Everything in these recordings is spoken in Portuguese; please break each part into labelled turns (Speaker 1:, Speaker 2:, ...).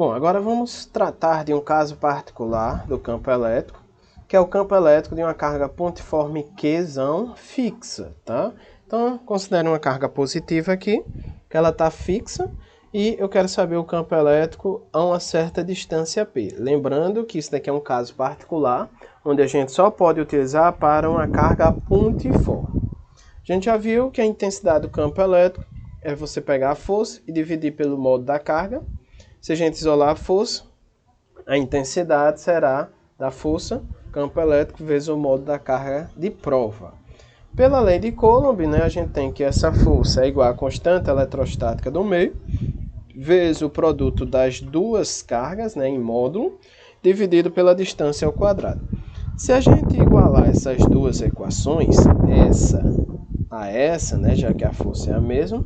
Speaker 1: Bom, agora vamos tratar de um caso particular do campo elétrico, que é o campo elétrico de uma carga pontiforme Qzão fixa, tá? Então, considere uma carga positiva aqui, que ela está fixa, e eu quero saber o campo elétrico a uma certa distância P. Lembrando que isso daqui é um caso particular, onde a gente só pode utilizar para uma carga pontiforme. A gente já viu que a intensidade do campo elétrico é você pegar a força e dividir pelo modo da carga. Se a gente isolar a força, a intensidade será da força, campo elétrico, vezes o modo da carga de prova. Pela lei de Coulomb, a gente tem que essa força é igual à constante eletrostática do meio, vezes o produto das duas cargas, em módulo, dividido pela distância ao quadrado. Se a gente igualar essas duas equações, essa a essa, já que a força é a mesma,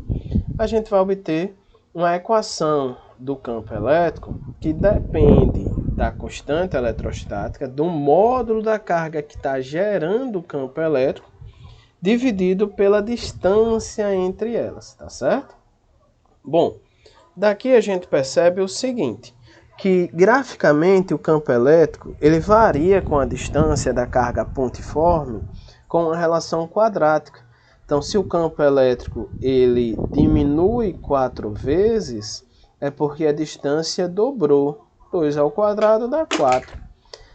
Speaker 1: a gente vai obter uma equação do campo elétrico que depende da constante eletrostática, do módulo da carga que está gerando o campo elétrico, dividido pela distância entre elas, tá certo? Bom, daqui a gente percebe o seguinte, que graficamente o campo elétrico ele varia com a distância da carga pontiforme com uma relação quadrática. Então, se o campo elétrico ele diminui 4 vezes, é porque a distância dobrou. 2 ao quadrado dá 4.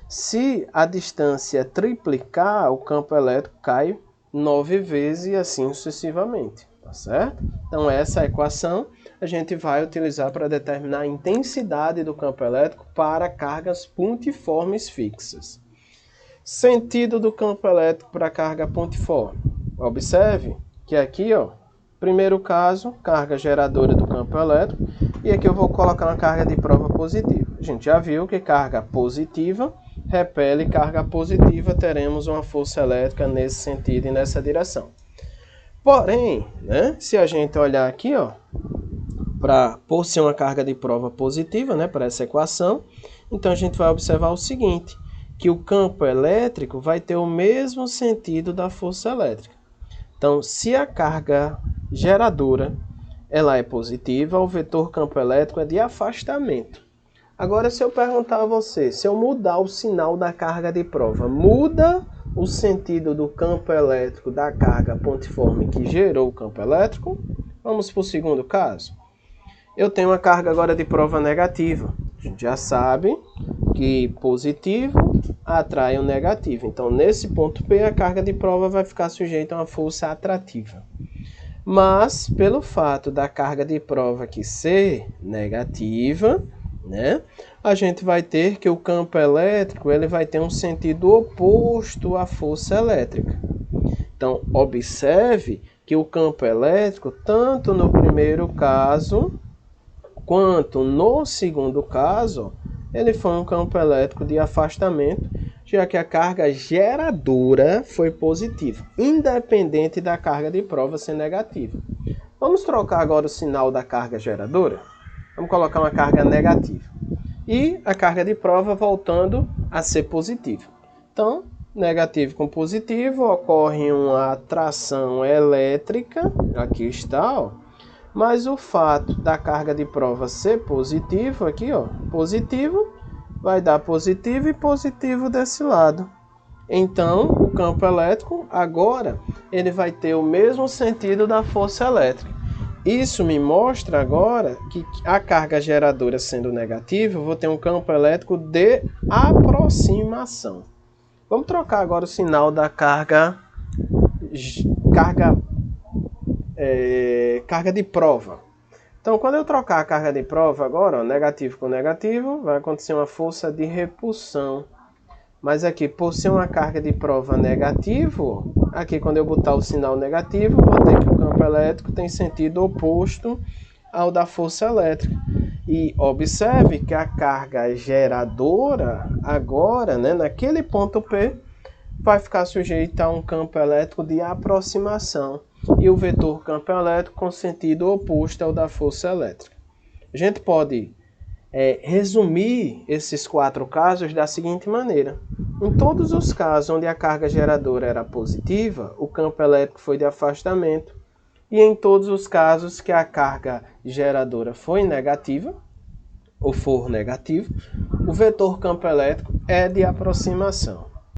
Speaker 1: Se a distância triplicar, o campo elétrico cai 9 vezes e assim sucessivamente. Tá certo? Então, essa equação a gente vai utilizar para determinar a intensidade do campo elétrico para cargas pontiformes fixas. Sentido do campo elétrico para carga pontiforme. Observe que aqui, primeiro caso, carga geradora do campo elétrico, e aqui eu vou colocar uma carga de prova positiva. A gente já viu que carga positiva repele carga positiva, teremos uma força elétrica nesse sentido e nessa direção. Porém, se a gente olhar aqui, por ser uma carga de prova positiva, para essa equação, então a gente vai observar o seguinte, que o campo elétrico vai ter o mesmo sentido da força elétrica. Então, se a carga geradora ela é positiva, o vetor campo elétrico é de afastamento. Agora, se eu perguntar a você, se eu mudar o sinal da carga de prova, muda o sentido do campo elétrico da carga pontiforme que gerou o campo elétrico? Vamos para o segundo caso. Eu tenho uma carga agora de prova negativa. A gente já sabe que positivo atrai o negativo. Então, nesse ponto P, a carga de prova vai ficar sujeita a uma força atrativa. Mas, pelo fato da carga de prova aqui ser negativa, a gente vai ter que o campo elétrico ele vai ter um sentido oposto à força elétrica. Então, observe que o campo elétrico, tanto no primeiro caso, quanto no segundo caso, ele foi um campo elétrico de afastamento, já que a carga geradora foi positiva, independente da carga de prova ser negativa. Vamos trocar agora o sinal da carga geradora? Vamos colocar uma carga negativa. E a carga de prova voltando a ser positiva. Então, negativo com positivo, ocorre uma atração elétrica, aqui está, mas o fato da carga de prova ser positivo, aqui, positivo, vai dar positivo e positivo desse lado. Então, o campo elétrico, agora, ele vai ter o mesmo sentido da força elétrica. Isso me mostra agora que a carga geradora sendo negativa, eu vou ter um campo elétrico de aproximação. Vamos trocar agora o sinal da carga de prova. Então, quando eu trocar a carga de prova agora, negativo com negativo, vai acontecer uma força de repulsão. Mas aqui, por ser uma carga de prova negativo, aqui quando eu botar o sinal negativo, vou ter que o campo elétrico tem sentido oposto ao da força elétrica. E observe que a carga geradora, agora, naquele ponto P, vai ficar sujeita a um campo elétrico de aproximação. E o vetor campo elétrico com sentido oposto ao da força elétrica. A gente pode resumir esses 4 casos da seguinte maneira. Em todos os casos onde a carga geradora era positiva, o campo elétrico foi de afastamento. E em todos os casos que a carga geradora foi negativa, ou for negativo, o vetor campo elétrico é de aproximação.